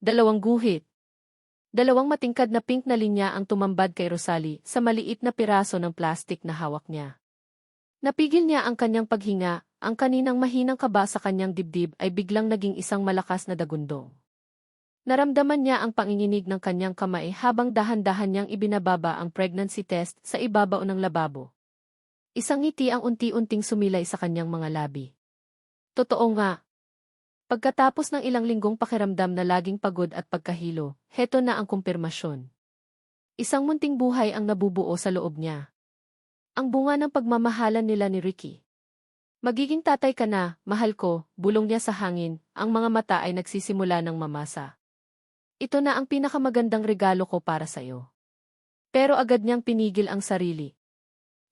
Dalawang guhit. Dalawang matingkad na pink na linya ang tumambad kay Rosalie sa maliit na piraso ng plastik na hawak niya. Napigil niya ang kanyang paghinga, ang kaninang mahinang kaba sa kanyang dibdib ay biglang naging isang malakas na dagundong. Naramdaman niya ang panginginig ng kanyang kamay habang dahan-dahan niyang ibinababa ang pregnancy test sa ibabaw ng lababo. Isang ngiti ang unti-unting sumilay sa kanyang mga labi. Totoo nga. Pagkatapos ng ilang linggong pakiramdam na laging pagod at pagkahilo, heto na ang kumpirmasyon. Isang munting buhay ang nabubuo sa loob niya. Ang bunga ng pagmamahalan nila ni Ricky. Magiging tatay ka na, mahal ko, bulong niya sa hangin, ang mga mata ay nagsisimula ng mamasa. Ito na ang pinakamagandang regalo ko para sa'yo. Pero agad niyang pinigil ang sarili.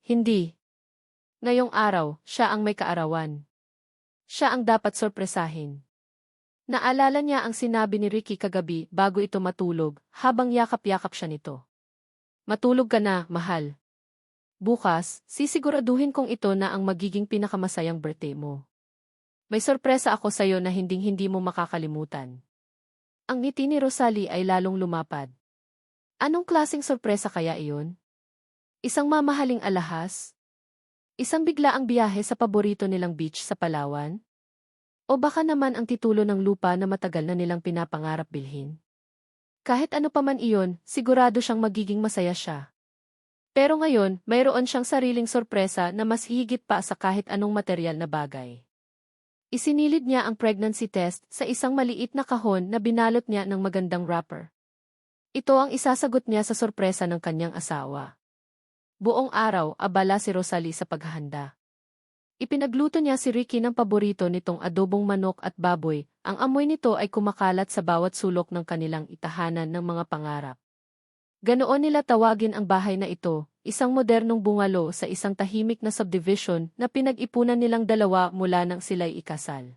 Hindi. Ngayong araw, siya ang may kaarawan. Siya ang dapat sorpresahin. Naalala niya ang sinabi ni Ricky kagabi bago ito matulog, habang yakap-yakap siya nito. Matulog ka na, mahal. Bukas, sisiguraduhin kong ito na ang magiging pinakamasayang birthday mo. May sorpresa ako sa'yo na hinding-hindi mo makakalimutan. Ang ngiti ni Rosalie ay lalong lumapad. Anong klaseng sorpresa kaya iyon? Isang mamahaling alahas? Isang biglaang biyahe sa paborito nilang beach sa Palawan? O baka naman ang titulo ng lupa na matagal na nilang pinapangarap bilhin? Kahit ano pa man iyon, sigurado siyang magiging masaya siya. Pero ngayon, mayroon siyang sariling sorpresa na mas higit pa sa kahit anong material na bagay. Isinilid niya ang pregnancy test sa isang maliit na kahon na binalot niya ng magandang wrapper. Ito ang isasagot niya sa sorpresa ng kanyang asawa. Buong araw, abala si Rosalie sa paghahanda. Ipinagluto niya si Ricky ng paborito nitong adobong manok at baboy, ang amoy nito ay kumakalat sa bawat sulok ng kanilang itahanan ng mga pangarap. Ganoon nila tawagin ang bahay na ito, isang modernong bungalo sa isang tahimik na subdivision na pinag-ipunan nilang dalawa mula nang sila'y ikasal.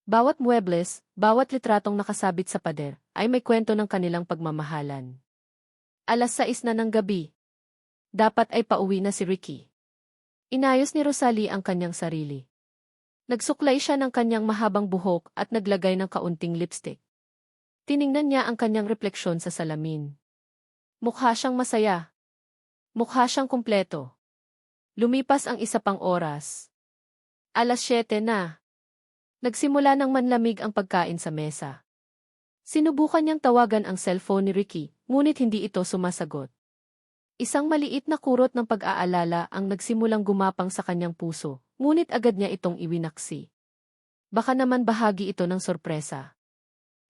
Bawat muebles, bawat litratong nakasabit sa pader, ay may kwento ng kanilang pagmamahalan. 6:00 na ng gabi. Dapat ay pauwi na si Ricky. Inayos ni Rosalie ang kanyang sarili. Nagsuklay siya ng kanyang mahabang buhok at naglagay ng kaunting lipstick. Tiningnan niya ang kanyang refleksyon sa salamin. Mukha siyang masaya. Mukha siyang kumpleto. Lumipas ang isa pang oras. 7:00 na. Nagsimula ng manlamig ang pagkain sa mesa. Sinubukan niyang tawagan ang cellphone ni Ricky, ngunit hindi ito sumasagot. Isang maliit na kurot ng pag-aalala ang nagsimulang gumapang sa kanyang puso, ngunit agad niya itong iwinaksi. Baka naman bahagi ito ng sorpresa.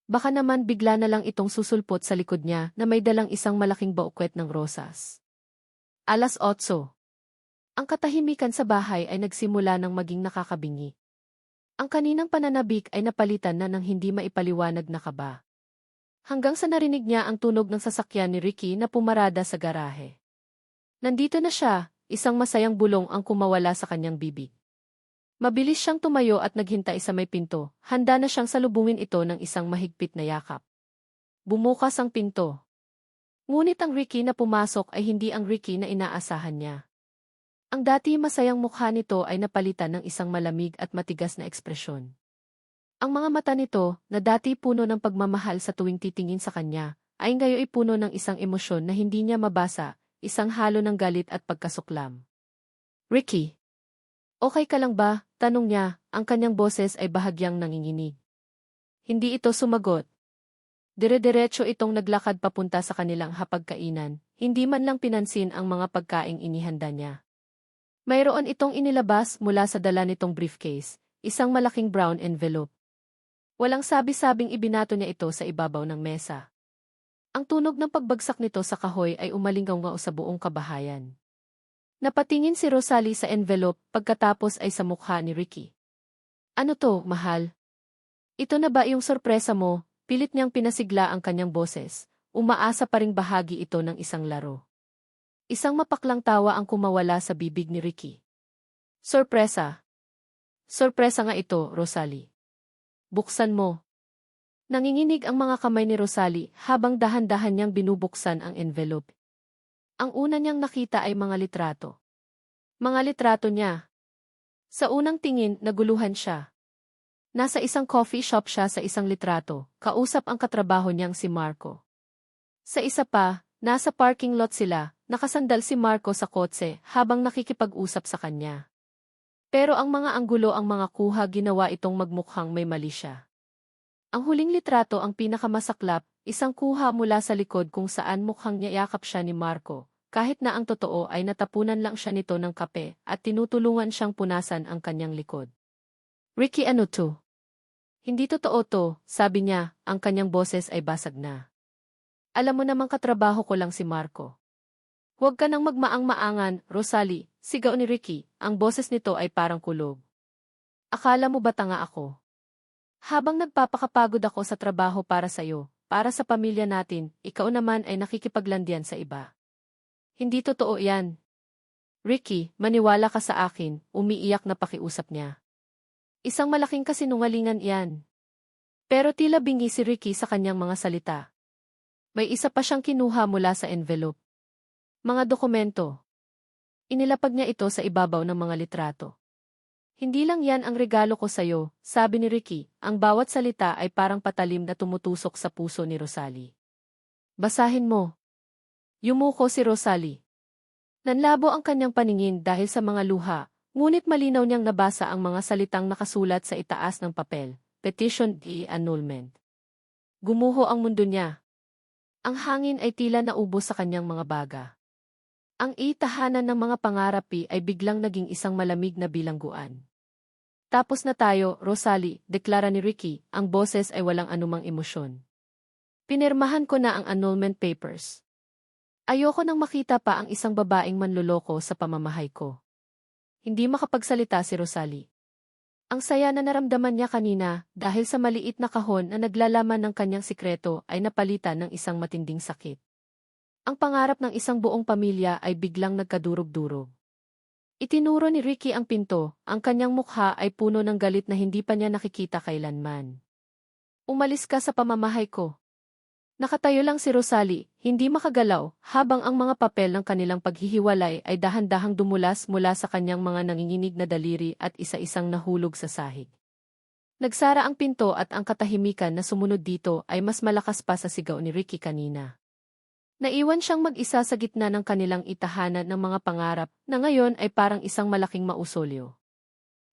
Baka naman bigla na lang itong susulpot sa likod niya na may dalang isang malaking bouquet ng rosas. 8:00. Ang katahimikan sa bahay ay nagsimula ng maging nakakabingi. Ang kaninang pananabik ay napalitan na ng hindi maipaliwanag na kaba. Hanggang sa narinig niya ang tunog ng sasakyan ni Ricky na pumarada sa garahe. Nandito na siya, isang masayang bulong ang kumawala sa kanyang bibig. Mabilis siyang tumayo at naghintay sa may pinto, handa na siyang salubungin ito ng isang mahigpit na yakap. Bumukas ang pinto. Ngunit ang Ricky na pumasok ay hindi ang Ricky na inaasahan niya. Ang dati masayang mukha nito ay napalitan ng isang malamig at matigas na ekspresyon. Ang mga mata nito, na dati puno ng pagmamahal sa tuwing titingin sa kanya, ay ngayon puno ng isang emosyon na hindi niya mabasa, isang halo ng galit at pagkasuklam. Ricky, okay ka lang ba? Tanong niya, ang kanyang boses ay bahagyang nanginginig. Hindi ito sumagot. Dire-diretso itong naglakad papunta sa kanilang hapagkainan, hindi man lang pinansin ang mga pagkaing inihanda niya. Mayroon itong inilabas mula sa dala nitong briefcase, isang malaking brown envelope. Walang sabi-sabing ibinato niya ito sa ibabaw ng mesa. Ang tunog ng pagbagsak nito sa kahoy ay umalinggaw sa buong kabahayan. Napatingin si Rosalie sa envelope pagkatapos ay sa mukha ni Ricky. Ano to, mahal? Ito na ba yung sorpresa mo? Pilit niyang pinasigla ang kanyang boses. Umaasa pa ring bahagi ito ng isang laro. Isang mapaklang tawa ang kumawala sa bibig ni Ricky. Sorpresa. Sorpresa nga ito, Rosalie. Buksan mo. Nanginginig ang mga kamay ni Rosalie habang dahan-dahan niyang binubuksan ang envelope. Ang una niyang nakita ay mga litrato. Mga litrato niya. Sa unang tingin, naguluhan siya. Nasa isang coffee shop siya sa isang litrato, kausap ang katrabaho niyang si Marco. Sa isa pa, nasa parking lot sila, nakasandal si Marco sa kotse habang nakikipag-usap sa kanya. Pero ang mga anggulo ang mga kuha ginawa itong magmukhang may mali siya. Ang huling litrato ang pinakamasaklap, isang kuha mula sa likod kung saan mukhang niyayakap siya ni Marco, kahit na ang totoo ay natapunan lang siya nito ng kape at tinutulungan siyang punasan ang kanyang likod. Ricky, ano to? Hindi totoo to, sabi niya, ang kanyang boses ay basag na. Alam mo namang katrabaho ko lang si Marco. Huwag ka nang magmaang-maangan, Rosalie, sigaw ni Ricky, ang boses nito ay parang kulog. Akala mo ba tanga ako? Habang nagpapakapagod ako sa trabaho para sa'yo, para sa pamilya natin, ikaw naman ay nakikipaglandian sa iba. Hindi totoo yan. Ricky, maniwala ka sa akin, umiiyak na pakiusap niya. Isang malaking kasinungalingan iyan. Pero tila bingi si Ricky sa kanyang mga salita. May isa pa siyang kinuha mula sa envelope. Mga dokumento. Inilapag niya ito sa ibabaw ng mga litrato. Hindi lang yan ang regalo ko sa'yo, sabi ni Ricky, ang bawat salita ay parang patalim na tumutusok sa puso ni Rosalie. Basahin mo. Yumuko si Rosalie. Nanlabo ang kanyang paningin dahil sa mga luha, ngunit malinaw niyang nabasa ang mga salitang nakasulat sa itaas ng papel, Petition de Annulment. Gumuho ang mundo niya. Ang hangin ay tila naubos sa kanyang mga baga. Ang itahanan ng mga pangarap ay biglang naging isang malamig na bilangguan. Tapos na tayo, Rosalie, deklara ni Ricky, ang boses ay walang anumang emosyon. Pinirmahan ko na ang annulment papers. Ayoko nang makita pa ang isang babaeng manloloko sa pamamahay ko. Hindi makapagsalita si Rosalie. Ang saya na naramdaman niya kanina dahil sa maliit na kahon na naglalaman ng kanyang sikreto ay napalitan ng isang matinding sakit. Ang pangarap ng isang buong pamilya ay biglang nagkadurog-durog. Itinuro ni Ricky ang pinto, ang kanyang mukha ay puno ng galit na hindi pa niya nakikita kailanman. Umalis ka sa pamamahay ko. Nakatayo lang si Rosalie, hindi makagalaw, habang ang mga papel ng kanilang paghihiwalay ay dahan-dahang dumulas mula sa kanyang mga nanginginig na daliri at isa-isang nahulog sa sahig. Nagsara ang pinto at ang katahimikan na sumunod dito ay mas malakas pa sa sigaw ni Ricky kanina. Naiwan siyang mag-isa sa gitna ng kanilang itahanan ng mga pangarap na ngayon ay parang isang malaking mausolyo.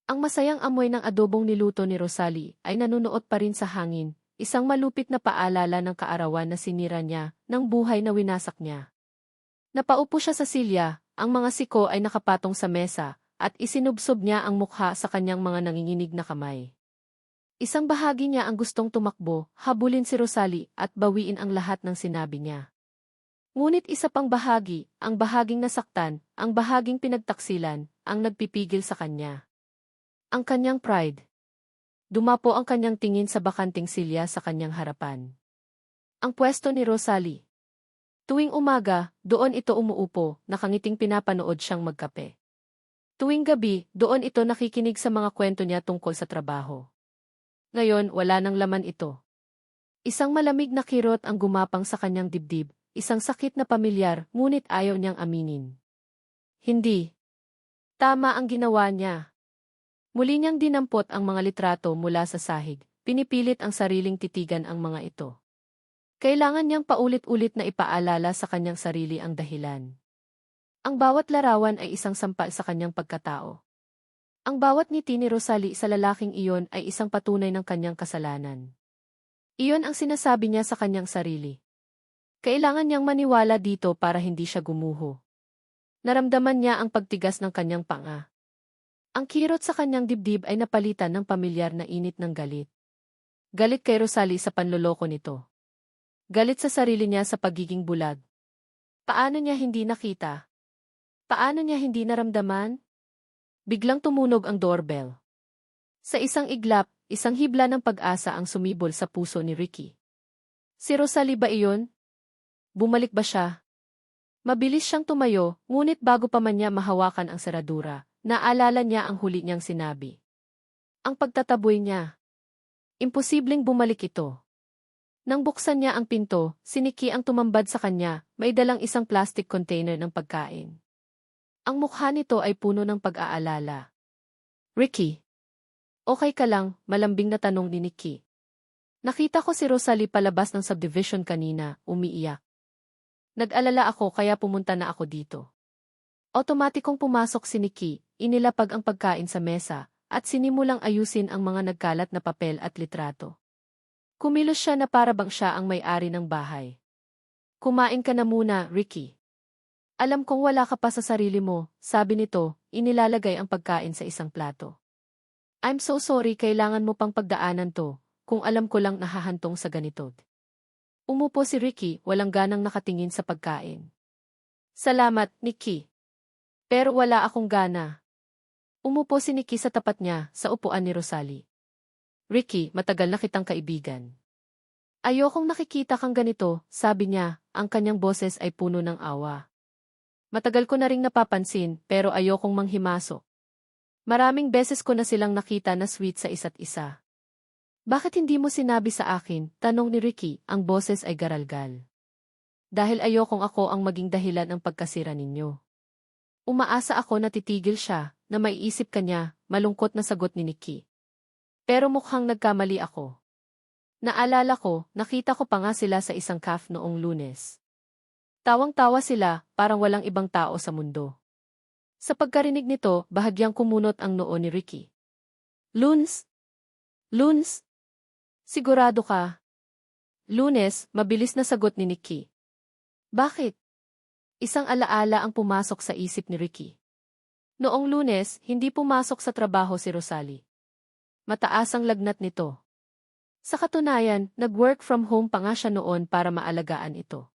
Ang masayang amoy ng adobong niluto ni Rosalie ay nanunuot pa rin sa hangin, isang malupit na paalala ng kaarawan na sinira niya, ng buhay na winasak niya. Napaupo siya sa silya, ang mga siko ay nakapatong sa mesa, at isinubsob niya ang mukha sa kanyang mga nanginginig na kamay. Isang bahagi niya ang gustong tumakbo, habulin si Rosalie at bawiin ang lahat ng sinabi niya. Ngunit isa pang bahagi, ang bahaging nasaktan, ang bahaging pinagtaksilan, ang nagpipigil sa kanya. Ang kanyang pride. Dumapo ang kanyang tingin sa bakanting silya sa kanyang harapan. Ang pwesto ni Rosalie. Tuwing umaga, doon ito umuupo, nakangiting pinapanood siyang magkape. Tuwing gabi, doon ito nakikinig sa mga kwento niya tungkol sa trabaho. Ngayon, wala nang laman ito. Isang malamig na kirot ang gumapang sa kanyang dibdib, isang sakit na pamilyar, ngunit ayaw niyang aminin. Hindi. Tama ang ginawa niya. Muli niyang dinampot ang mga litrato mula sa sahig, pinipilit ang sariling titigan ang mga ito. Kailangan niyang paulit-ulit na ipaalala sa kanyang sarili ang dahilan. Ang bawat larawan ay isang sampal sa kanyang pagkatao. Ang bawat ngiti ni Rosalie sa lalaking iyon ay isang patunay ng kanyang kasalanan. Iyon ang sinasabi niya sa kanyang sarili. Kailangan niyang maniwala dito para hindi siya gumuho. Naramdaman niya ang pagtigas ng kanyang panga. Ang kirot sa kanyang dibdib ay napalitan ng pamilyar na init ng galit. Galit kay Rosalie sa panloloko nito. Galit sa sarili niya sa pagiging bulag. Paano niya hindi nakita? Paano niya hindi naramdaman? Biglang tumunog ang doorbell. Sa isang iglap, isang hibla ng pag-asa ang sumibol sa puso ni Ricky. Si Rosalie ba iyon? Bumalik ba siya? Mabilis siyang tumayo, ngunit bago pa man niya mahawakan ang seradura, naalala niya ang huli niyang sinabi. Ang pagtataboy niya. Imposibleng bumalik ito. Nang buksan niya ang pinto, si Nikki ang tumambad sa kanya, may dalang isang plastic container ng pagkain. Ang mukha nito ay puno ng pag-aalala. Ricky. Okay ka lang, malambing na tanong ni Nikki. Nakita ko si Rosalie palabas ng subdivision kanina, umiiyak. Nag-alala ako kaya pumunta na ako dito. Otomatikong pumasok si Nikki, inilapag ang pagkain sa mesa, at sinimulang ayusin ang mga nagkalat na papel at litrato. Kumilos siya na para bang siya ang may-ari ng bahay. Kumain ka na muna, Ricky. Alam kong wala ka pa sa sarili mo, sabi nito, inilalagay ang pagkain sa isang plato. I'm so sorry, kailangan mo pang pagdaanan to, kung alam ko lang nahahantong sa ganito. Umupo si Ricky, walang ganang nakatingin sa pagkain. Salamat, Nikki. Pero wala akong gana. Umupo si Nikki sa tapat niya, sa upuan ni Rosalie. Ricky, matagal na kitang kaibigan. Ayokong nakikita kang ganito, sabi niya, ang kanyang boses ay puno ng awa. Matagal ko na ring napapansin, pero ayokong manghimasok. Maraming beses ko na silang nakita na sweet sa isa't isa. Bakit hindi mo sinabi sa akin, tanong ni Ricky, ang boses ay garalgal. Dahil ayokong ako ang maging dahilan ng pagkasira ninyo. Umaasa ako na titigil siya, na maiisip kanya, malungkot na sagot ni Nikki. Pero mukhang nagkamali ako. Naalala ko, nakita ko pa nga sila sa isang cafe noong Lunes. Tawang-tawa sila, parang walang ibang tao sa mundo. Sa pagkarinig nito, bahagyang kumunot ang noo ni Ricky. Lunes? Lunes? Sigurado ka? Lunes, mabilis na sagot ni Nikki. Bakit? Isang alaala ang pumasok sa isip ni Ricky. Noong Lunes, hindi pumasok sa trabaho si Rosalie. Mataas ang lagnat nito. Sa katunayan, nag-work from home pa nga siya noon para maalagaan ito.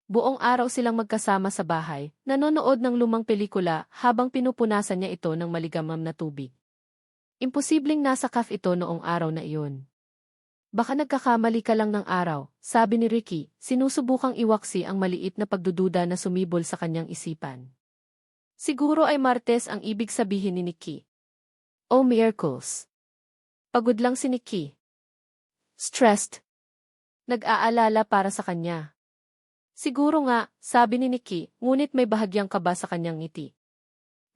Buong araw silang magkasama sa bahay, nanonood ng lumang pelikula habang pinupunasan niya ito ng maligamgam na tubig. Imposibleng nasa cafe ito noong araw na iyon. Baka nagkakamali ka lang ng araw, sabi ni Ricky, sinusubukang iwaksi ang maliit na pagdududa na sumibol sa kanyang isipan. Siguro ay Martes ang ibig sabihin ni Nikki. Oh miracles! Pagod lang si Nikki. Stressed. Nag-aalala para sa kanya. Siguro nga, sabi ni Nikki, ngunit may bahagyang kaba sa kanyang ngiti.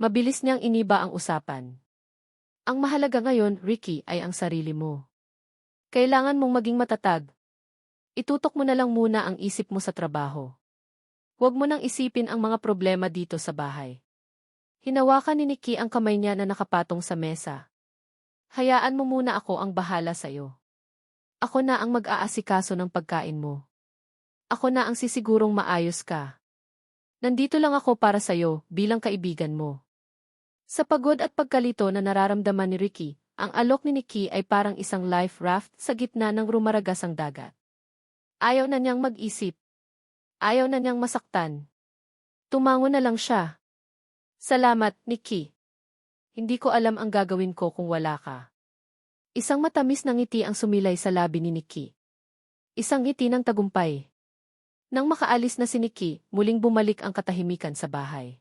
Mabilis niyang iniba ang usapan. Ang mahalaga ngayon, Ricky, ay ang sarili mo. Kailangan mong maging matatag. Itutok mo na lang muna ang isip mo sa trabaho. Huwag mo nang isipin ang mga problema dito sa bahay. Hinawakan ni Nikki ang kamay niya na nakapatong sa mesa. Hayaan mo muna ako ang bahala sa'yo. Ako na ang mag-aasikaso ng pagkain mo. Ako na ang sisigurong maayos ka. Nandito lang ako para sa'yo, bilang kaibigan mo. Sa pagod at pagkalito na nararamdaman ni Ricky, ang alok ni Nikki ay parang isang life raft sa gitna ng rumaragasang dagat. Ayaw na niyang mag-isip. Ayaw na niyang masaktan. Tumango na lang siya. Salamat, Nikki. Hindi ko alam ang gagawin ko kung wala ka. Isang matamis na ngiti ang sumilay sa labi ni Nikki. Isang ngiti ng tagumpay. Nang makaalis na si Nikki, muling bumalik ang katahimikan sa bahay.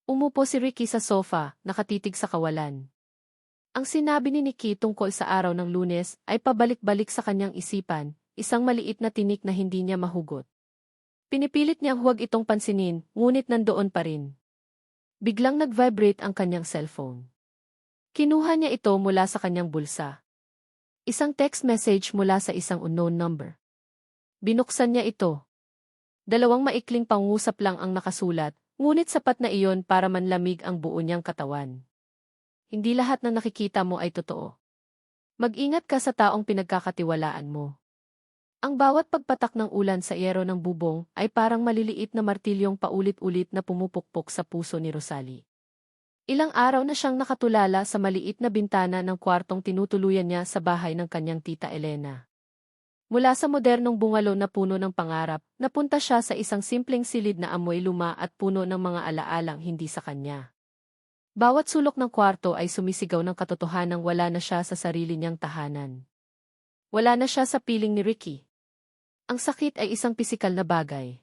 Umupo si Ricky sa sofa, nakatitig sa kawalan. Ang sinabi ni Nikki tungkol sa araw ng Lunes ay pabalik-balik sa kanyang isipan, isang maliit na tinik na hindi niya mahugot. Pinipilit niyang huwag itong pansinin, ngunit nandoon pa rin. Biglang nag-vibrate ang kanyang cellphone. Kinuha niya ito mula sa kanyang bulsa. Isang text message mula sa isang unknown number. Binuksan niya ito. 2 maikling pangusap lang ang nakasulat, ngunit sapat na iyon para manlamig ang buo niyang katawan. Hindi lahat ng nakikita mo ay totoo. Mag-ingat ka sa taong pinagkakatiwalaan mo. Ang bawat pagpatak ng ulan sa yero ng bubong ay parang maliliit na martilyong paulit-ulit na pumupukpok sa puso ni Rosalie. Ilang araw na siyang nakatulala sa maliit na bintana ng kwartong tinutuluyan niya sa bahay ng kanyang tita Elena. Mula sa modernong bungalo na puno ng pangarap, napunta siya sa isang simpleng silid na amoy luma at puno ng mga alaalang hindi sa kanya. Bawat sulok ng kwarto ay sumisigaw ng katotohanang wala na siya sa sarili niyang tahanan. Wala na siya sa piling ni Ricky. Ang sakit ay isang pisikal na bagay.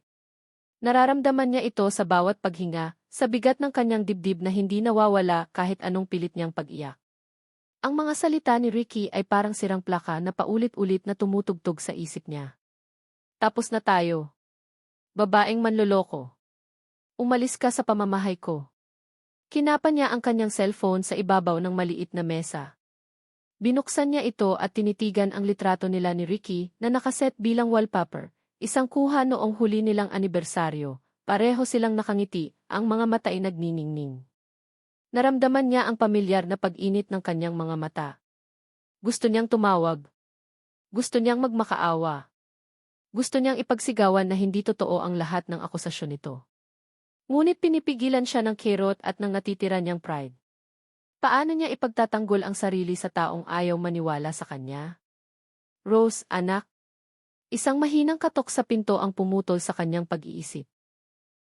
Nararamdaman niya ito sa bawat paghinga, sa bigat ng kanyang dibdib na hindi nawawala kahit anong pilit niyang pag-iyak. Ang mga salita ni Ricky ay parang sirang plaka na paulit-ulit na tumutugtog sa isip niya. Tapos na tayo. Babaeng manloloko. Umalis ka sa pamamahay ko. Kinapa niya ang kanyang cellphone sa ibabaw ng maliit na mesa. Binuksan niya ito at tinitigan ang litrato nila ni Ricky na nakaset bilang wallpaper, isang kuha noong huli nilang anibersaryo. Pareho silang nakangiti, ang mga mata ay nagniningning. Naramdaman niya ang pamilyar na pag-init ng kanyang mga mata. Gusto niyang tumawag. Gusto niyang magmakaawa. Gusto niyang ipagsigawan na hindi totoo ang lahat ng akusasyon nito. Ngunit pinipigilan siya ng kirot at ng natitira niyang pride. Paano niya ipagtatanggol ang sarili sa taong ayaw maniwala sa kanya? Rose, anak. Isang mahinang katok sa pinto ang pumutol sa kanyang pag-iisip.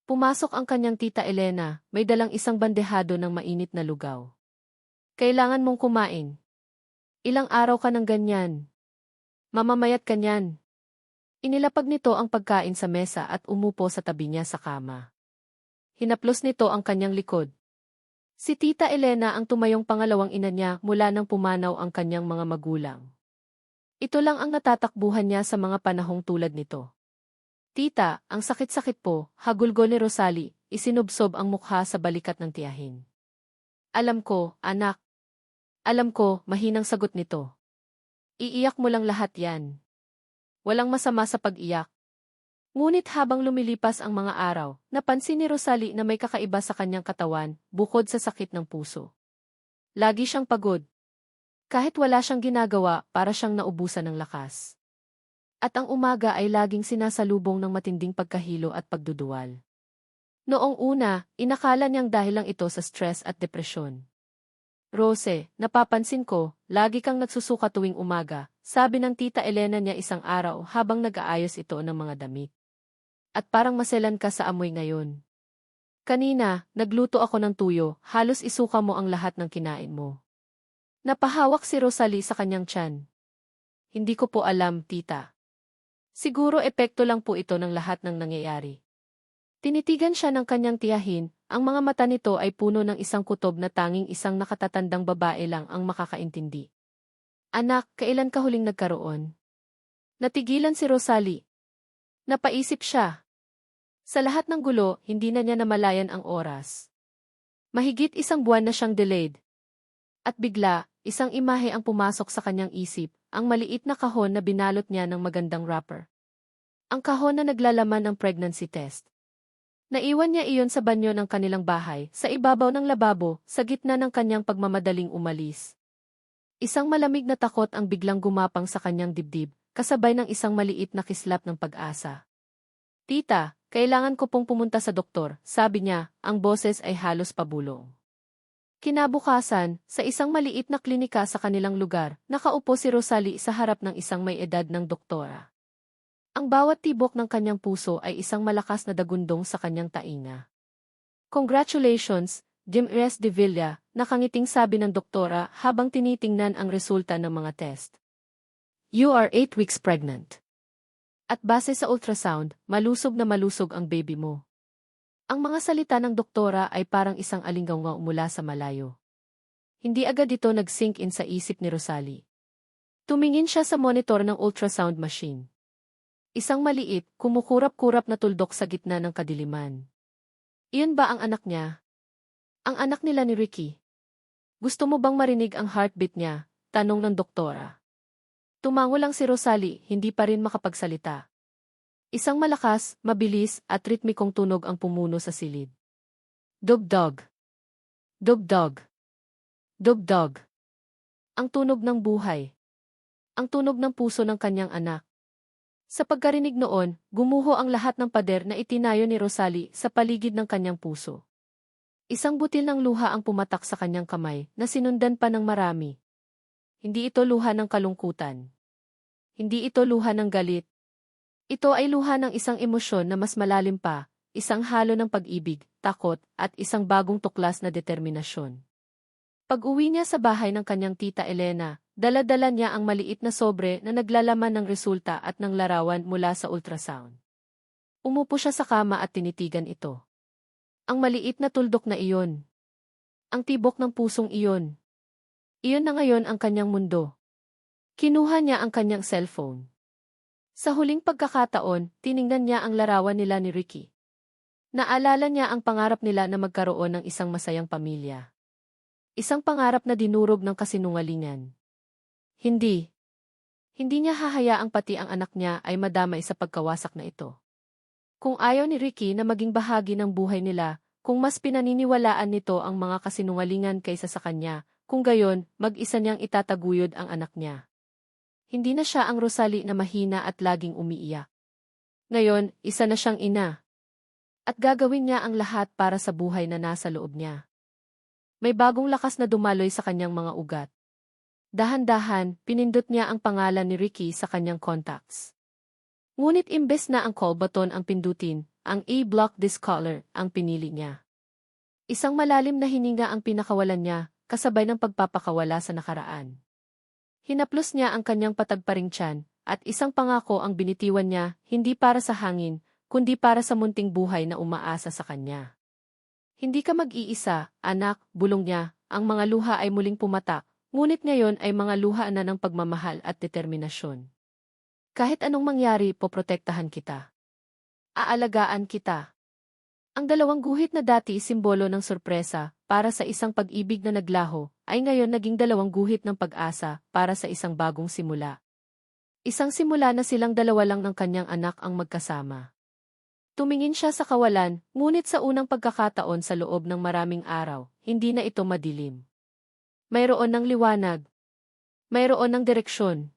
Pumasok ang kanyang tita Elena, may dalang isang bandehado ng mainit na lugaw. Kailangan mong kumain. Ilang araw ka ng ganyan. Mamamayat ka niyan. Inilapag nito ang pagkain sa mesa at umupo sa tabi niya sa kama. Hinaplos nito ang kanyang likod. Si Tita Elena ang tumayong pangalawang ina niya mula nang pumanaw ang kanyang mga magulang. Ito lang ang natatakbuhan niya sa mga panahong tulad nito. Tita, ang sakit-sakit po, hagulgol ni Rosalie, isinubsob ang mukha sa balikat ng tiyahin. Alam ko, anak. Alam ko, mahinang sagot nito. Iiyak mo lang lahat yan. Walang masama sa pag-iyak. Ngunit habang lumilipas ang mga araw, napansin ni Rosalie na may kakaiba sa kanyang katawan, bukod sa sakit ng puso. Lagi siyang pagod. Kahit wala siyang ginagawa, para siyang naubusan ng lakas. At ang umaga ay laging sinasalubong ng matinding pagkahilo at pagduduwal. Noong una, inakala niyang dahil lang ito sa stress at depresyon. Rose, napapansin ko, lagi kang nagsusuka tuwing umaga, sabi ng Tita Elena niya isang araw habang nag-aayos ito ng mga damit. At parang maselan ka sa amoy ngayon. Kanina, nagluto ako ng tuyo, halos isuka mo ang lahat ng kinain mo. Napahawak si Rosalie sa kanyang tiyan. Hindi ko po alam, tita. Siguro epekto lang po ito ng lahat ng nangyayari. Tinitigan siya ng kanyang tiyahin, ang mga mata nito ay puno ng isang kutob na tanging isang nakatatandang babae lang ang makakaintindi. Anak, kailan ka huling nagkaroon? Natigilan si Rosalie. Napaisip siya. Sa lahat ng gulo, hindi na niya namalayan ang oras. Mahigit isang buwan na siyang delayed. At bigla, isang imahe ang pumasok sa kanyang isip, ang maliit na kahon na binalot niya ng magandang wrapper. Ang kahon na naglalaman ng pregnancy test. Naiwan niya iyon sa banyo ng kanilang bahay, sa ibabaw ng lababo, sa gitna ng kanyang pagmamadaling umalis. Isang malamig na takot ang biglang gumapang sa kanyang dibdib, kasabay ng isang maliit na kislap ng pag-asa. Tita, kailangan ko pong pumunta sa doktor, sabi niya, ang boses ay halos pabulong. Kinabukasan, sa isang maliit na klinika sa kanilang lugar, nakaupo si Rosalie sa harap ng isang may edad ng doktora. Ang bawat tibok ng kanyang puso ay isang malakas na dagundong sa kanyang tainga. Congratulations, Jim-Res de Villa, nakangiting sabi ng doktora habang tinitingnan ang resulta ng mga test. You are 8 weeks pregnant. At base sa ultrasound, malusog na malusog ang baby mo. Ang mga salita ng doktora ay parang isang alinggaw mula sa malayo. Hindi agad ito nag-sink in sa isip ni Rosalie. Tumingin siya sa monitor ng ultrasound machine. Isang maliit, kumukurap-kurap na tuldok sa gitna ng kadiliman. Iyon ba ang anak niya? Ang anak nila ni Ricky? Gusto mo bang marinig ang heartbeat niya? Tanong ng doktora. Tumango lang si Rosalie, hindi pa rin makapagsalita. Isang malakas, mabilis, at ritmikong tunog ang pumuno sa silid. Dog-dog. Dog-dog. Dog-dog. Ang tunog ng buhay. Ang tunog ng puso ng kanyang anak. Sa pagkarinig noon, gumuho ang lahat ng pader na itinayo ni Rosalie sa paligid ng kanyang puso. Isang butil ng luha ang pumatak sa kanyang kamay na sinundan pa ng marami. Hindi ito luha ng kalungkutan. Hindi ito luha ng galit. Ito ay luha ng isang emosyon na mas malalim pa, isang halo ng pag-ibig, takot, at isang bagong tuklas na determinasyon. Pag-uwi niya sa bahay ng kanyang tita Elena, dala-dala niya ang maliit na sobre na naglalaman ng resulta at ng larawan mula sa ultrasound. Umupo siya sa kama at tinitigan ito. Ang maliit na tuldok na iyon. Ang tibok ng pusong iyon. Iyon na ngayon ang kanyang mundo. Kinuha niya ang kanyang cellphone. Sa huling pagkakataon, tiningnan niya ang larawan nila ni Ricky. Naalala niya ang pangarap nila na magkaroon ng isang masayang pamilya. Isang pangarap na dinurog ng kasinungalingan. Hindi. Hindi niya hahayaang pati ang anak niya ay madamay sa pagkawasak na ito. Kung ayaw ni Ricky na maging bahagi ng buhay nila, kung mas pinaniniwalaan nito ang mga kasinungalingan kaysa sa kanya, kung gayon, mag-isa niyang itataguyod ang anak niya. Hindi na siya ang Rosalie na mahina at laging umiiyak. Ngayon, isa na siyang ina. At gagawin niya ang lahat para sa buhay na nasa loob niya. May bagong lakas na dumaloy sa kanyang mga ugat. Dahan-dahan, pinindot niya ang pangalan ni Ricky sa kanyang contacts. Ngunit imbes na ang call button ang pindutin, ang A-block this caller ang pinili niya. Isang malalim na hininga ang pinakawalan niya, kasabay ng pagpapakawala sa nakaraan. Hinaplos niya ang kanyang patagparing tiyan, at isang pangako ang binitiwan niya, hindi para sa hangin, kundi para sa munting buhay na umaasa sa kanya. Hindi ka mag-iisa, anak, bulong niya, ang mga luha ay muling pumatak, ngunit ngayon ay mga luha na ng pagmamahal at determinasyon. Kahit anong mangyari, poprotektahan kita. Aalagaan kita. Ang dalawang guhit na dati simbolo ng sorpresa para sa isang pag-ibig na naglaho, ay ngayon naging dalawang guhit ng pag-asa para sa isang bagong simula. Isang simula na silang dalawa lang ng kanyang anak ang magkasama. Tumingin siya sa kawalan, ngunit sa unang pagkakataon sa loob ng maraming araw, hindi na ito madilim. Mayroon ng liwanag. Mayroon ng direksyon.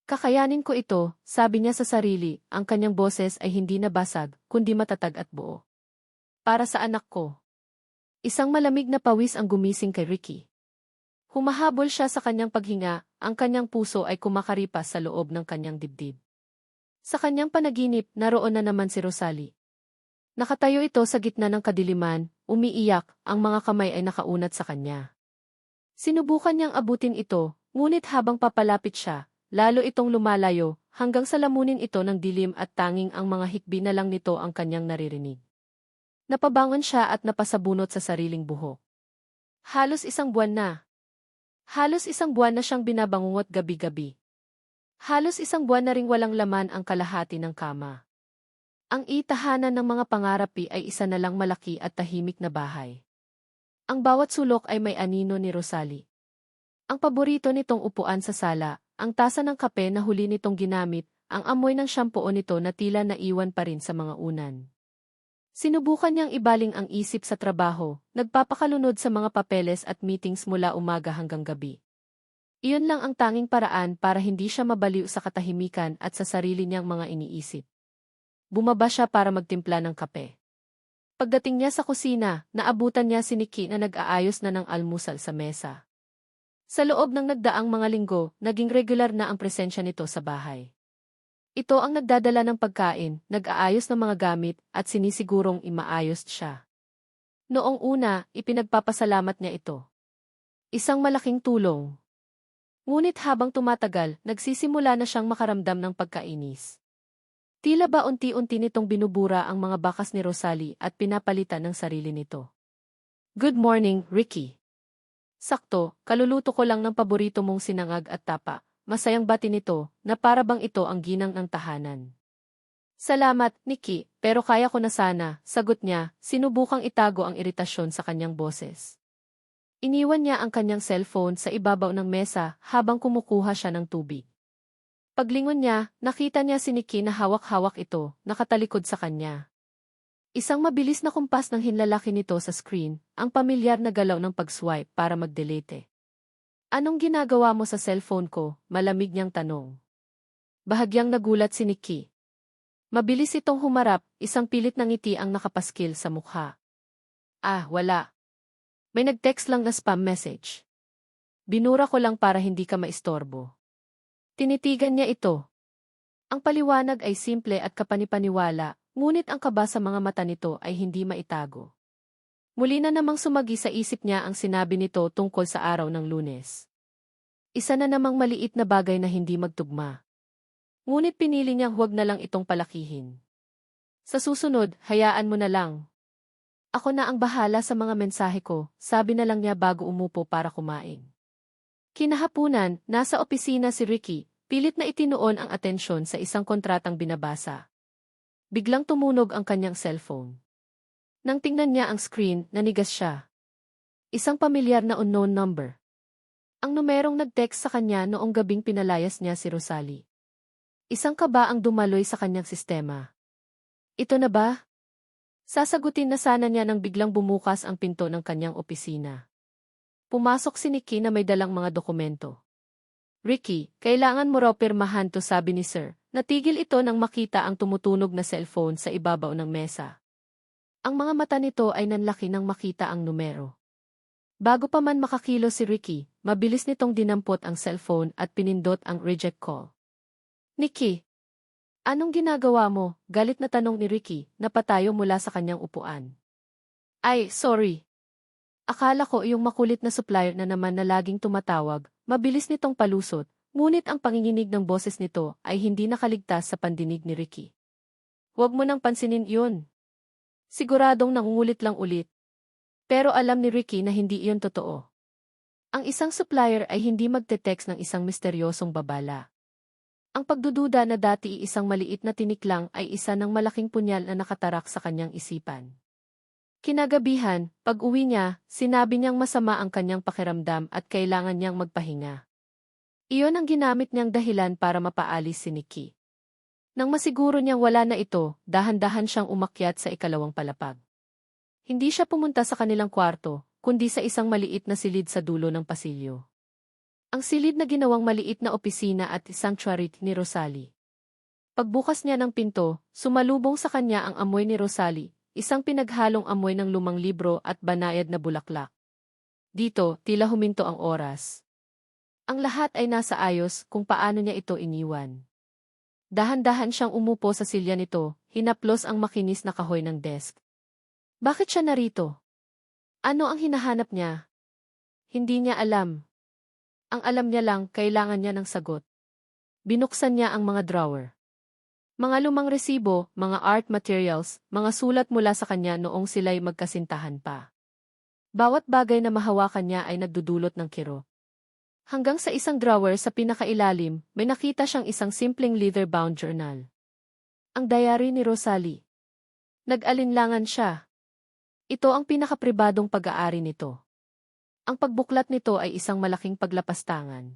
Kakayanin ko ito, sabi niya sa sarili, ang kanyang boses ay hindi na basag, kundi matatag at buo. Para sa anak ko. Isang malamig na pawis ang gumising kay Ricky. Humahabol siya sa kanyang paghinga, ang kanyang puso ay kumakaripas sa loob ng kanyang dibdib. Sa kanyang panaginip, naroon na naman si Rosalie. Nakatayo ito sa gitna ng kadiliman, umiiyak, ang mga kamay ay nakaunat sa kanya. Sinubukan niyang abutin ito, ngunit habang papalapit siya, lalo itong lumalayo, hanggang sa lamunin ito ng dilim at tanging ang mga hikbi na lang nito ang kanyang naririnig. Napabangon siya at napasabunot sa sariling buhok. Halos isang buwan na. Halos isang buwan na siyang binabangungot gabi-gabi. Halos isang buwan na ring walang laman ang kalahati ng kama. Ang itahanan ng mga pangarapi ay isa na lang malaki at tahimik na bahay. Ang bawat sulok ay may anino ni Rosalie. Ang paborito nitong upuan sa sala, ang tasa ng kape na huli nitong ginamit, ang amoy ng shampoo nito na tila naiwan pa rin sa mga unan. Sinubukan niyang ibaling ang isip sa trabaho, nagpapakalunod sa mga papeles at meetings mula umaga hanggang gabi. Iyon lang ang tanging paraan para hindi siya mabaliw sa katahimikan at sa sarili niyang mga iniisip. Bumaba siya para magtimpla ng kape. Pagdating niya sa kusina, naabutan niya si Nikki na nag-aayos na ng almusal sa mesa. Sa loob ng nagdaang mga linggo, naging regular na ang presensya nito sa bahay. Ito ang nagdadala ng pagkain, nag-aayos ng mga gamit, at sinisigurong imaayos siya. Noong una, ipinagpapasalamat niya ito. Isang malaking tulong. Ngunit habang tumatagal, nagsisimula na siyang makaramdam ng pagkainis. Tila ba unti-unti nitong binubura ang mga bakas ni Rosalie at pinapalitan ng sarili nito. Good morning, Ricky. Sakto, kaluluto ko lang ng paborito mong sinangag at tapa, masayang bati nito, na para bang ito ang ginang ng tahanan. Salamat, Nikki, pero kaya ko na sana, sagot niya, sinubukang itago ang iritasyon sa kanyang boses. Iniwan niya ang kanyang cellphone sa ibabaw ng mesa habang kumukuha siya ng tubig. Paglingon niya, nakita niya si Nikki na hawak-hawak ito, nakatalikod sa kanya. Isang mabilis na kumpas ng hinlalaki nito sa screen, ang pamilyar na galaw ng pag-swipe para mag-delete. Anong ginagawa mo sa cellphone ko? Malamig niyang tanong. Bahagyang nagulat si Nikki. Mabilis itong humarap, isang pilit na ngiti ang nakapaskil sa mukha. Ah, wala. May nag-text lang na spam message. Binura ko lang para hindi ka maistorbo. Tinitigan niya ito. Ang paliwanag ay simple at kapanipaniwala, ngunit ang kaba sa mga mata nito ay hindi maitago. Muli na namang sumagi sa isip niya ang sinabi nito tungkol sa araw ng Lunes. Isa na namang maliit na bagay na hindi magtugma. Ngunit pinili niyang huwag na lang itong palakihin. Sa susunod, hayaan mo na lang. Ako na ang bahala sa mga mensahe ko, sabi na lang niya bago umupo para kumain. Kinahapunan, nasa opisina si Ricky, pilit na itinuon ang atensyon sa isang kontratang binabasa. Biglang tumunog ang kanyang cellphone. Nang tingnan niya ang screen, nanigas siya. Isang pamilyar na unknown number. Ang numerong nag-text sa kanya noong gabing pinalayas niya si Rosalie. Isang kaba ang dumaloy sa kanyang sistema. Ito na ba? Sasagutin na sana niya nang biglang bumukas ang pinto ng kanyang opisina. Pumasok si Nikki na may dalang mga dokumento. Ricky, kailangan mo raw pirmahan to, sabi ni Sir. Natigil ito nang makita ang tumutunog na cellphone sa ibabaw ng mesa. Ang mga mata nito ay nanlaki nang makita ang numero. Bago pa man makakilo si Ricky, mabilis nitong dinampot ang cellphone at pinindot ang reject call. Nikki, anong ginagawa mo? Galit na tanong ni Ricky, napatayo mula sa kanyang upuan. Ay, sorry. Akala ko yung makulit na supplier na naman na laging tumatawag, mabilis nitong palusot, ngunit ang panginginig ng boses nito ay hindi nakaligtas sa pandinig ni Ricky. Huwag mo nang pansinin yun. Siguradong nangungulit lang ulit. Pero alam ni Ricky na hindi iyon totoo. Ang isang supplier ay hindi magte-text ng isang misteryosong babala. Ang pagdududa na dati isang maliit na tinik lang ay isa ng malaking punyal na nakatarak sa kanyang isipan. Kinagabihan, pag-uwi niya, sinabi niyang masama ang kanyang pakiramdam at kailangan niyang magpahinga. Iyon ang ginamit niyang dahilan para mapaalis si Nikki. Nang masiguro niyang wala na ito, dahan-dahan siyang umakyat sa ikalawang palapag. Hindi siya pumunta sa kanilang kwarto, kundi sa isang maliit na silid sa dulo ng pasilyo. Ang silid na ginawang maliit na opisina at sanctuary ni Rosalie. Pagbukas niya ng pinto, sumalubong sa kanya ang amoy ni Rosalie, isang pinaghalong amoy ng lumang libro at banayad na bulaklak. Dito, tila huminto ang oras. Ang lahat ay nasa ayos kung paano niya ito iniwan. Dahan-dahan siyang umupo sa silya nito, hinaplos ang makinis na kahoy ng desk. Bakit siya narito? Ano ang hinahanap niya? Hindi niya alam. Ang alam niya lang, kailangan niya ng sagot. Binuksan niya ang mga drawer. Mga lumang resibo, mga art materials, mga sulat mula sa kanya noong sila'y magkasintahan pa. Bawat bagay na mahawakan niya ay nagdudulot ng kirot. Hanggang sa isang drawer sa pinakailalim, may nakita siyang isang simpleng leather-bound journal. Ang diary ni Rosalie. Nag-alinlangan siya. Ito ang pinakapribadong pag-aari nito. Ang pagbuklat nito ay isang malaking paglapastangan.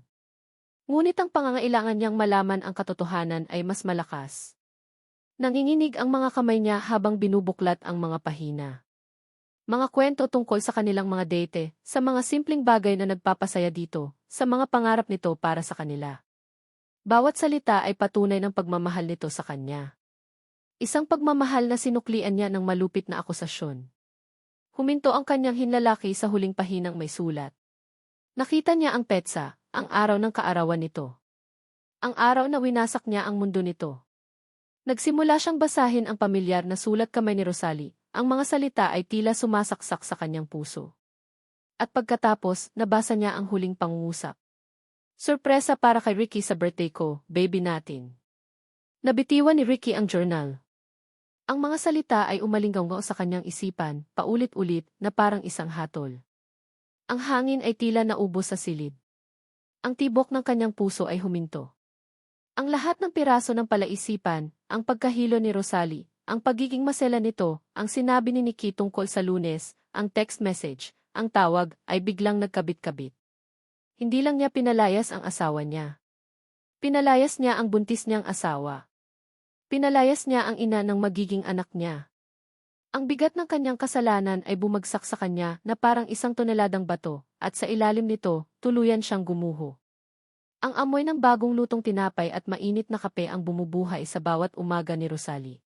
Ngunit ang pangangailangan niyang malaman ang katotohanan ay mas malakas. Nanginginig ang mga kamay niya habang binubuklat ang mga pahina. Mga kwento tungkol sa kanilang mga date, sa mga simpleng bagay na nagpapasaya dito, sa mga pangarap nito para sa kanila. Bawat salita ay patunay ng pagmamahal nito sa kanya. Isang pagmamahal na sinuklian niya ng malupit na akusasyon. Huminto ang kanyang hinlalaki sa huling pahinang may sulat. Nakita niya ang petsa, ang araw ng kaarawan nito. Ang araw na winasak niya ang mundo nito. Nagsimula siyang basahin ang pamilyar na sulat kamay ni Rosalie. Ang mga salita ay tila sumasaksak sa kanyang puso. At pagkatapos, nabasa niya ang huling pangungusap. Sorpresa para kay Ricky sa birthday ko, baby natin. Nabitiwan ni Ricky ang journal. Ang mga salita ay umalinggaw sa kanyang isipan, paulit-ulit, na parang isang hatol. Ang hangin ay tila naubos sa silid. Ang tibok ng kanyang puso ay huminto. Ang lahat ng piraso ng palaisipan, ang pagkahilo ni Rosalie, ang pagiging masela nito, ang sinabi ni Nikki tungkol sa Lunes, ang text message, ang tawag, ay biglang nagkabit-kabit. Hindi lang niya pinalayas ang asawa niya. Pinalayas niya ang buntis niyang asawa. Pinalayas niya ang ina ng magiging anak niya. Ang bigat ng kanyang kasalanan ay bumagsak sa kanya na parang isang toneladang bato, at sa ilalim nito, tuluyan siyang gumuho. Ang amoy ng bagong lutong tinapay at mainit na kape ang bumubuhay sa bawat umaga ni Rosalie.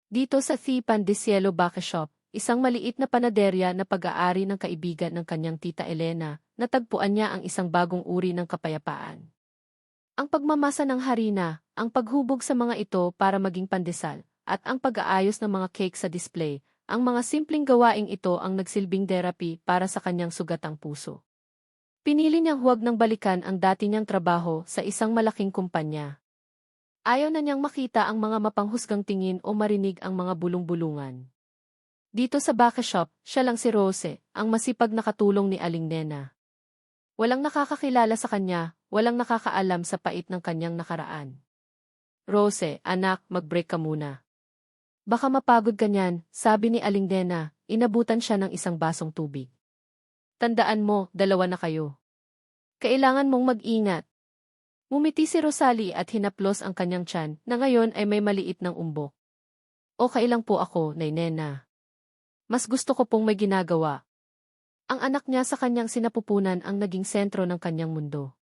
Dito sa Pan de Cielo Bake Shop, isang maliit na panaderya na pag-aari ng kaibigan ng kanyang tita Elena, natagpuan niya ang isang bagong uri ng kapayapaan. Ang pagmamasa ng harina, ang paghubog sa mga ito para maging pandesal, at ang pag-aayos ng mga cake sa display, ang mga simpleng gawaing ito ang nagsilbing therapy para sa kanyang sugatang puso. Pinili niyang huwag nang balikan ang dati niyang trabaho sa isang malaking kumpanya. Ayaw na niyang makita ang mga mapanghusgang tingin o marinig ang mga bulong-bulungan. Dito sa Bake Shop, siya lang si Rose, ang masipag na katulong ni Aling Nena. Walang nakakakilala sa kanya, walang nakakaalam sa pait ng kanyang nakaraan. Rose, anak, mag-break ka muna. Baka mapagod ka niyan, sabi ni Aling Nena, inabutan siya ng isang basong tubig. Tandaan mo, dalawa na kayo. Kailangan mong mag-ingat. Ngumiti si Rosalie at hinaplos ang kanyang tiyan na ngayon ay may maliit ng umbok. Okay lang po ako, Nay Nena. Mas gusto ko pong may ginagawa. Ang anak niya sa kanyang sinapupunan ang naging sentro ng kanyang mundo.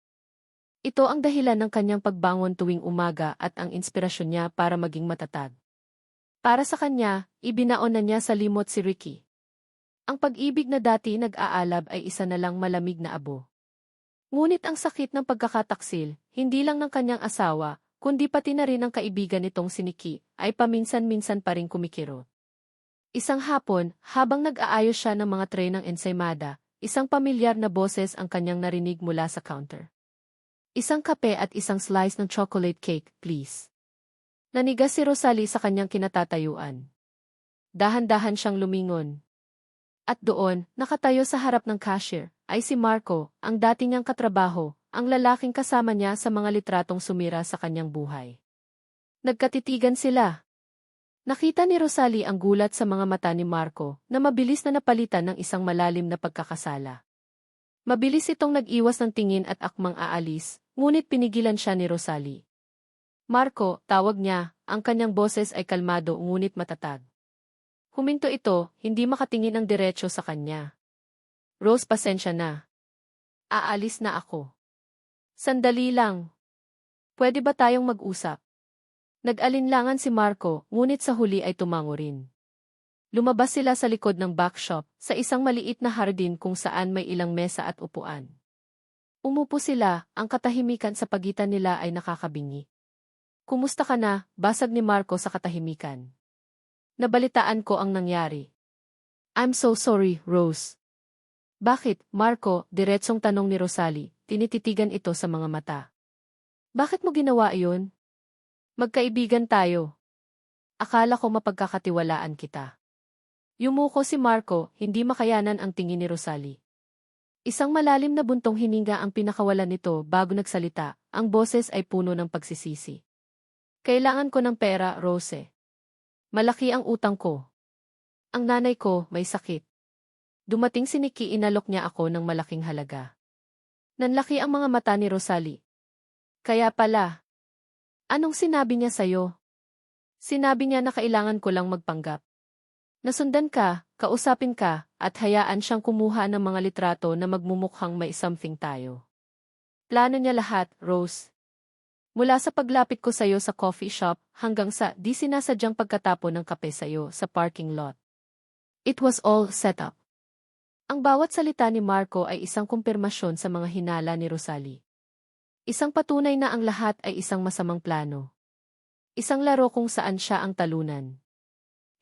Ito ang dahilan ng kanyang pagbangon tuwing umaga at ang inspirasyon niya para maging matatag. Para sa kanya, ibinaon na niya sa limot si Ricky. Ang pag-ibig na dati nag-aalab ay isa na lang malamig na abo. Ngunit ang sakit ng pagkakataksil, hindi lang ng kanyang asawa, kundi pati na rin ng kaibigan nitong si Nikki, ay paminsan-minsan pa rin kumikirot. Isang hapon, habang nag-aayos siya ng mga tray ng ensaymada, isang pamilyar na boses ang kanyang narinig mula sa counter. Isang kape at isang slice ng chocolate cake, please. Nanigas si Rosalie sa kanyang kinatatayuan. Dahan-dahan siyang lumingon. At doon, nakatayo sa harap ng cashier, ay si Marco, ang dati niyang katrabaho, ang lalaking kasama niya sa mga litratong sumira sa kanyang buhay. Nagkatitigan sila. Nakita ni Rosalie ang gulat sa mga mata ni Marco na mabilis na napalitan ng isang malalim na pagkakasala. Mabilis itong nag-iwas ng tingin at akmang aalis, ngunit pinigilan siya ni Rosalie. Marco, tawag niya, ang kanyang boses ay kalmado ngunit matatag. Huminto ito, hindi makatingin ng diretso sa kanya. Rose, pasensya na. Aalis na ako. Sandali lang. Pwede ba tayong mag-usap? Nag-alinlangan si Marco, ngunit sa huli ay tumango rin. Lumabas sila sa likod ng backshop, sa isang maliit na hardin kung saan may ilang mesa at upuan. Umupo sila, ang katahimikan sa pagitan nila ay nakakabingi. Kumusta ka na? Basag ni Marco sa katahimikan. Nabalitaan ko ang nangyari. I'm so sorry, Rose. Bakit, Marco? Diretsong tanong ni Rosalie, tinititigan ito sa mga mata. Bakit mo ginawa iyon? Magkaibigan tayo. Akala ko mapagkakatiwalaan kita. Yumuko si Marco, hindi makayanan ang tingin ni Rosalie. Isang malalim na buntong hininga ang pinakawalan nito bago nagsalita, ang boses ay puno ng pagsisisi. Kailangan ko ng pera, Rose. Malaki ang utang ko. Ang nanay ko may sakit. Dumating si Nikki, inalok niya ako ng malaking halaga. Nanlaki ang mga mata ni Rosalie. Kaya pala. Anong sinabi niya sa'yo? Sinabi niya na kailangan ko lang magpanggap. Nasundan ka, kausapin ka, at hayaan siyang kumuha ng mga litrato na magmumukhang may something tayo. Plano niya lahat, Rose. Mula sa paglapit ko sa'yo sa coffee shop hanggang sa di sinasadyang pagkatapon ng kape sa'yo sa parking lot. It was all set up. Ang bawat salita ni Marco ay isang kumpirmasyon sa mga hinala ni Rosalie. Isang patunay na ang lahat ay isang masamang plano. Isang laro kung saan siya ang talunan.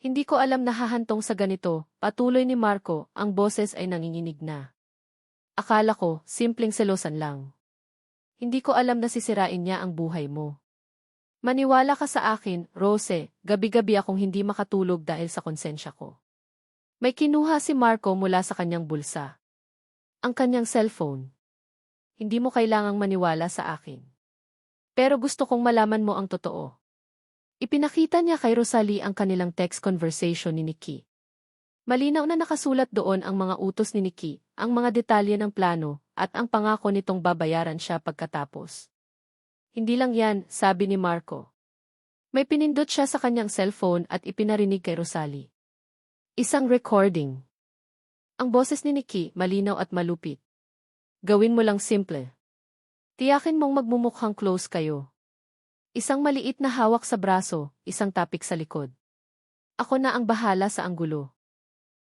Hindi ko alam na hahantong sa ganito, patuloy ni Marco, ang boses ay nanginginig na. Akala ko, simpleng selosan lang. Hindi ko alam na sisirain niya ang buhay mo. Maniwala ka sa akin, Rose, gabi-gabi akong hindi makatulog dahil sa konsensya ko. May kinuha si Marco mula sa kanyang bulsa. Ang kanyang cellphone. Hindi mo kailangang maniwala sa akin. Pero gusto kong malaman mo ang totoo. Ipinakita niya kay Rosalie ang kanilang text conversation ni Nikki. Malinaw na nakasulat doon ang mga utos ni Nikki, ang mga detalye ng plano, at ang pangako nitong babayaran siya pagkatapos. Hindi lang yan, sabi ni Marco. May pinindot siya sa kanyang cellphone at ipinarinig kay Rosalie. Isang recording. Ang boses ni Nikki, malinaw at malupit. Gawin mo lang simple. Tiyakin mong magmumukhang close kayo. Isang maliit na hawak sa braso, isang tapik sa likod. Ako na ang bahala sa anggulo.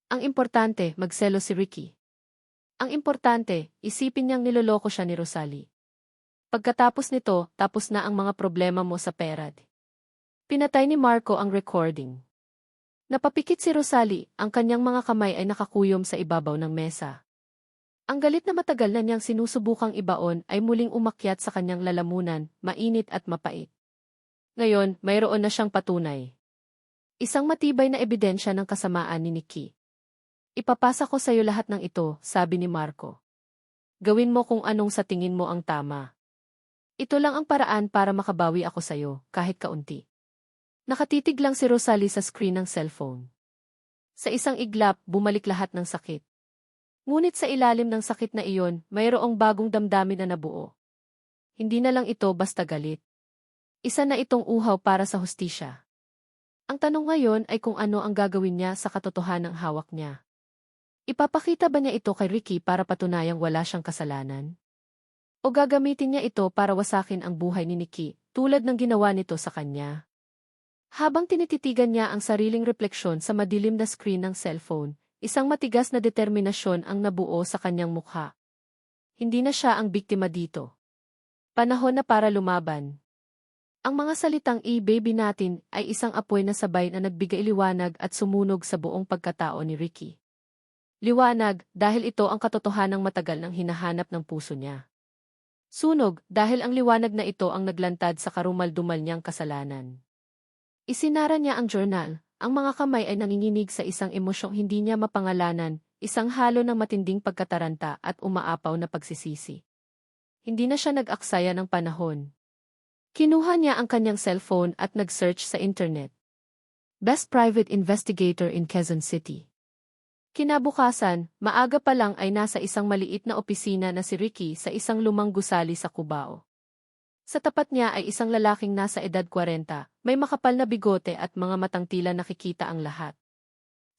Ang importante, magselo si Ricky. Ang importante, isipin niyang niloloko siya ni Rosalie. Pagkatapos nito, tapos na ang mga problema mo sa pera. Pinatay ni Marco ang recording. Napapikit si Rosalie, ang kanyang mga kamay ay nakakuyom sa ibabaw ng mesa. Ang galit na matagal na niyang sinusubukang ibaon ay muling umakyat sa kanyang lalamunan, mainit at mapait. Ngayon, mayroon na siyang patunay. Isang matibay na ebidensya ng kasamaan ni Nikki. Ipapasa ko sa iyo lahat ng ito, sabi ni Marco. Gawin mo kung anong sa tingin mo ang tama. Ito lang ang paraan para makabawi ako sa iyo, kahit kaunti. Nakatitig lang si Rosalie sa screen ng cellphone. Sa isang iglap, bumalik lahat ng sakit. Ngunit sa ilalim ng sakit na iyon, mayroong bagong damdamin na nabuo. Hindi na lang ito basta galit. Isa na itong uhaw para sa hustisya. Ang tanong ngayon ay kung ano ang gagawin niya sa katotohanang hawak niya. Ipapakita ba niya ito kay Ricky para patunayang wala siyang kasalanan? O gagamitin niya ito para wasakin ang buhay ni Nikki, tulad ng ginawa nito sa kanya? Habang tinititigan niya ang sariling refleksyon sa madilim na screen ng cellphone, isang matigas na determinasyon ang nabuo sa kanyang mukha. Hindi na siya ang biktima dito. Panahon na para lumaban. Ang mga salitang "baby natin" ay isang apoy na sabay na nagbigay liwanag at sumunog sa buong pagkatao ni Ricky. Liwanag dahil ito ang katotohanang matagal nang hinahanap ng puso niya. Sunog dahil ang liwanag na ito ang naglantad sa karumal-dumal niyang kasalanan. Isinara niya ang journal, ang mga kamay ay nanginginig sa isang emosyong hindi niya mapangalanan, isang halo ng matinding pagkataranta at umaapaw na pagsisisi. Hindi na siya nag-aksaya ng panahon. Kinuha niya ang kanyang cellphone at nag-search sa internet. Best Private Investigator in Quezon City. Kinabukasan, maaga pa lang ay nasa isang maliit na opisina na si Ricky sa isang lumang gusali sa Cubao. Sa tapat niya ay isang lalaking nasa edad 40, may makapal na bigote at mga matang tila nakikita ang lahat.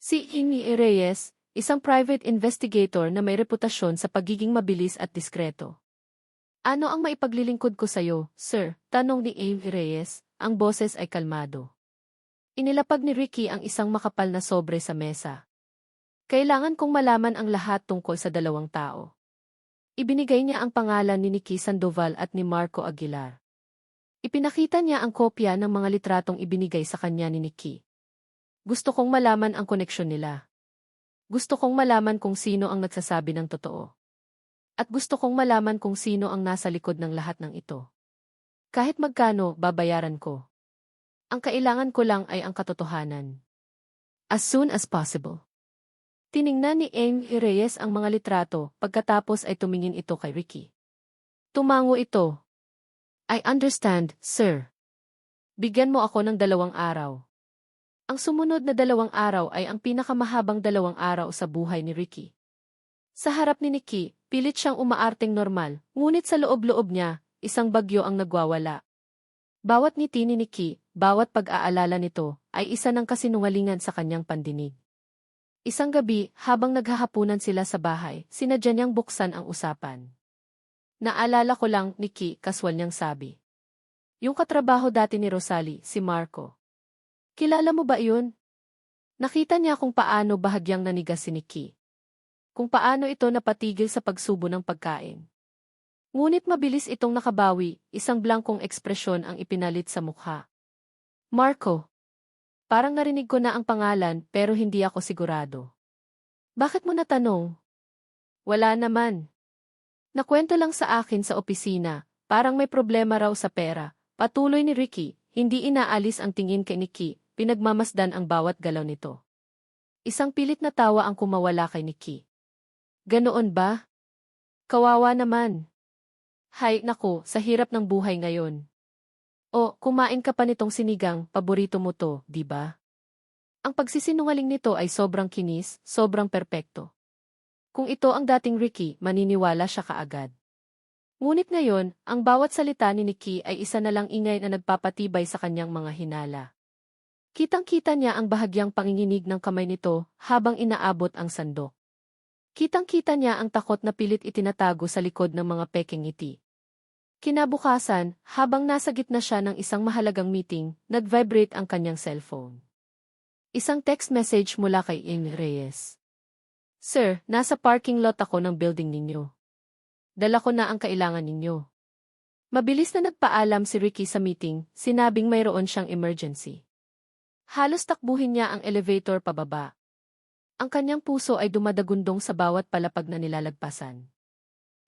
Si Amy Reyes, isang private investigator na may reputasyon sa pagiging mabilis at diskreto. "Ano ang maipaglilingkod ko sayo, sir?" tanong ni Amy Reyes, ang boses ay kalmado. Inilapag ni Ricky ang isang makapal na sobre sa mesa. "Kailangan kong malaman ang lahat tungkol sa dalawang tao." Ibinigay niya ang pangalan ni Nikki Sandoval at ni Marco Aguilar. Ipinakita niya ang kopya ng mga litratong ibinigay sa kanya ni Nikki. "Gusto kong malaman ang koneksyon nila. Gusto kong malaman kung sino ang nagsasabi ng totoo. At gusto kong malaman kung sino ang nasa likod ng lahat ng ito. Kahit magkano, babayaran ko. Ang kailangan ko lang ay ang katotohanan. As soon as possible." Tiningnan ni Amy Reyes ang mga litrato, pagkatapos ay tumingin ito kay Ricky. Tumango ito. "I understand, sir. Bigyan mo ako ng 2 araw." Ang sumunod na 2 araw ay ang pinakamahabang 2 araw sa buhay ni Ricky. Sa harap ni Nikki, pilit siyang umaarteng normal, ngunit sa loob-loob niya, isang bagyo ang nagwawala. Bawat ngiti ni Nikki, bawat pag-aalala nito, ay isa ng kasinungalingan sa kanyang pandinig. Isang gabi, habang naghahapunan sila sa bahay, sinadya niyang buksan ang usapan. "Naalala ko lang, Nikki," kaswal niyang sabi. "Yung katrabaho dati ni Rosalie, si Marco. Kilala mo ba iyon?" Nakita niya kung paano bahagyang nanigas si Nikki. Kung paano ito napatigil sa pagsubo ng pagkain. Ngunit mabilis itong nakabawi, isang blankong ekspresyon ang ipinalit sa mukha. "Marco. Parang narinig ko na ang pangalan pero hindi ako sigurado." "Bakit mo natanong?" "Wala naman. Nakwento lang sa akin sa opisina, parang may problema raw sa pera." Patuloy ni Ricky, hindi inaalis ang tingin kay Nikki, pinagmamasdan ang bawat galaw nito. Isang pilit na tawa ang kumawala kay Nikki. "Ganoon ba? Kawawa naman. Hay naku, sa hirap ng buhay ngayon. O, kumain ka pa nitong sinigang, paborito mo to, di ba?" Ang pagsisinungaling nito ay sobrang kinis, sobrang perpekto. Kung ito ang dating Ricky, maniniwala siya kaagad. Ngunit ngayon, ang bawat salita ni Nikki ay isa na lang ingay na nagpapatibay sa kanyang mga hinala. Kitang-kita niya ang bahagyang panginginig ng kamay nito habang inaabot ang sandok. Kitang-kita niya ang takot na pilit itinatago sa likod ng mga pekeng ngiti. Kinabukasan, habang nasa gitna siya ng isang mahalagang meeting, nag-vibrate ang kanyang cellphone. Isang text message mula kay Amy Reyes. "Sir, nasa parking lot ako ng building ninyo. Dala ko na ang kailangan ninyo." Mabilis na nagpaalam si Ricky sa meeting, sinabing mayroon siyang emergency. Halos takbuhin niya ang elevator pababa. Ang kanyang puso ay dumadagundong sa bawat palapag na nilalagpasan.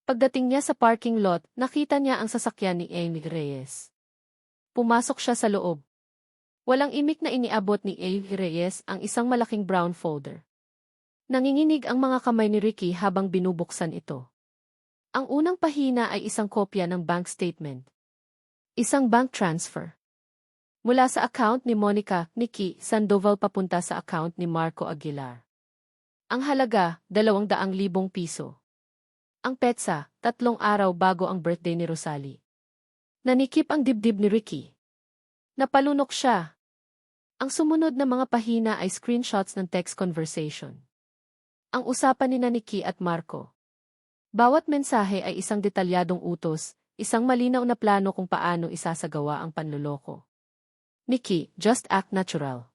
Pagdating niya sa parking lot, nakita niya ang sasakyan ni Amy Reyes. Pumasok siya sa loob. Walang imik na iniabot ni Amy Reyes ang isang malaking brown folder. Nanginginig ang mga kamay ni Ricky habang binubuksan ito. Ang unang pahina ay isang kopya ng bank statement. Isang bank transfer. Mula sa account ni Monica, Nikki Sandoval papunta sa account ni Marco Aguilar. Ang halaga, 200,000 piso. Ang petsa, 3 araw bago ang birthday ni Rosalie. Nanikip ang dibdib ni Ricky. Napalunok siya. Ang sumunod na mga pahina ay screenshots ng text conversation. Ang usapan ni Nikki at Marco. Bawat mensahe ay isang detalyadong utos, isang malinaw na plano kung paano isasagawa ang panloloko. Nikki, just act natural.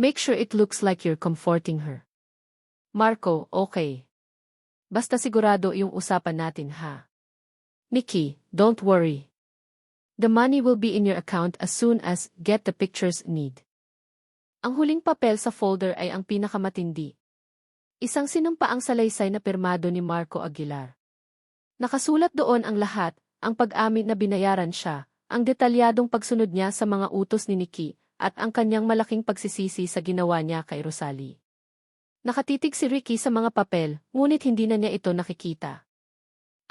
Make sure it looks like you're comforting her. Marco, okay. Basta sigurado yung usapan natin ha. Nikki, don't worry. The money will be in your account as soon as get the pictures need. Ang huling papel sa folder ay ang pinakamatindi. Isang sinumpaang salaysay na pirmado ni Marco Aguilar. Nakasulat doon ang lahat, ang pag-amin na binayaran siya, ang detalyadong pagsunod niya sa mga utos ni Nikki, at ang kanyang malaking pagsisisi sa ginawa niya kay Rosalie. Nakatitig si Ricky sa mga papel, ngunit hindi na niya ito nakikita.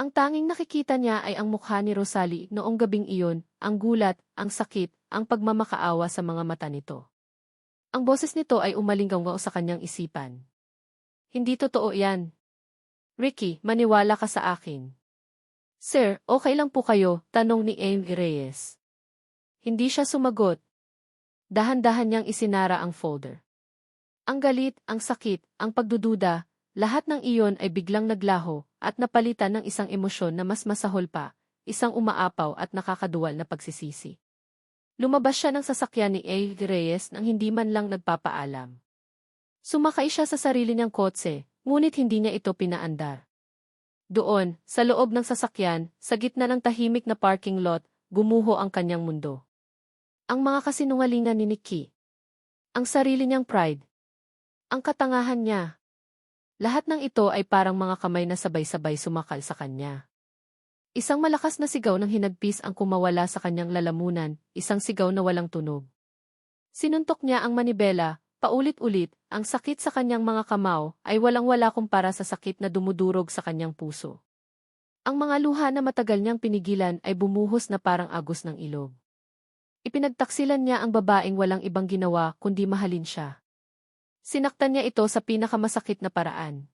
Ang tanging nakikita niya ay ang mukha ni Rosalie noong gabing iyon, ang gulat, ang sakit, ang pagmamakaawa sa mga mata nito. Ang boses nito ay umalinggaw sa kanyang isipan. Hindi totoo yan. Ricky, maniwala ka sa akin. Sir, okay lang po kayo, tanong ni Amy Reyes. Hindi siya sumagot. Dahan-dahan niyang isinara ang folder. Ang galit, ang sakit, ang pagdududa, lahat ng iyon ay biglang naglaho at napalitan ng isang emosyon na mas masahol pa, isang umaapaw at nakakaduwal na pagsisisi. Lumabas siya ng sasakyan ni A. Reyes nang hindi man lang nagpapaalam. Sumakay siya sa sarili niyang kotse, ngunit hindi niya ito pinaandar. Doon, sa loob ng sasakyan, sa gitna ng tahimik na parking lot, gumuho ang kanyang mundo. Ang mga kasinungalingan ni Nikki. Ang sarili niyang pride. Ang katangahan niya. Lahat ng ito ay parang mga kamay na sabay-sabay sumakal sa kanya. Isang malakas na sigaw ng hinagpis ang kumawala sa kanyang lalamunan, isang sigaw na walang tunog. Sinuntok niya ang manibela, paulit-ulit, ang sakit sa kanyang mga kamao ay walang-wala kumpara sa sakit na dumudurog sa kanyang puso. Ang mga luha na matagal niyang pinigilan ay bumuhos na parang agos ng ilog. Ipinagtaksilan niya ang babaeng walang ibang ginawa kundi mahalin siya. Sinaktan niya ito sa pinakamasakit na paraan.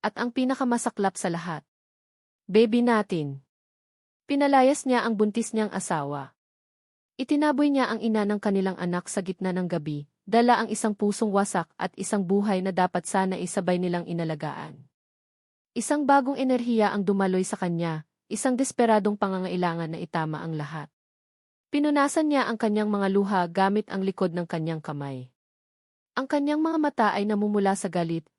At ang pinakamasaklap sa lahat. Baby natin. Pinalayas niya ang buntis niyang asawa. Itinaboy niya ang ina ng kanilang anak sa gitna ng gabi, dala ang isang pusong wasak at isang buhay na dapat sana isabay nilang inalagaan. Isang bagong enerhiya ang dumaloy sa kanya, isang desperadong pangangailangan na itama ang lahat. Pinunasan niya ang kanyang mga luha gamit ang likod ng kanyang kamay. Ang kanyang mga mata ay namumula sa galit,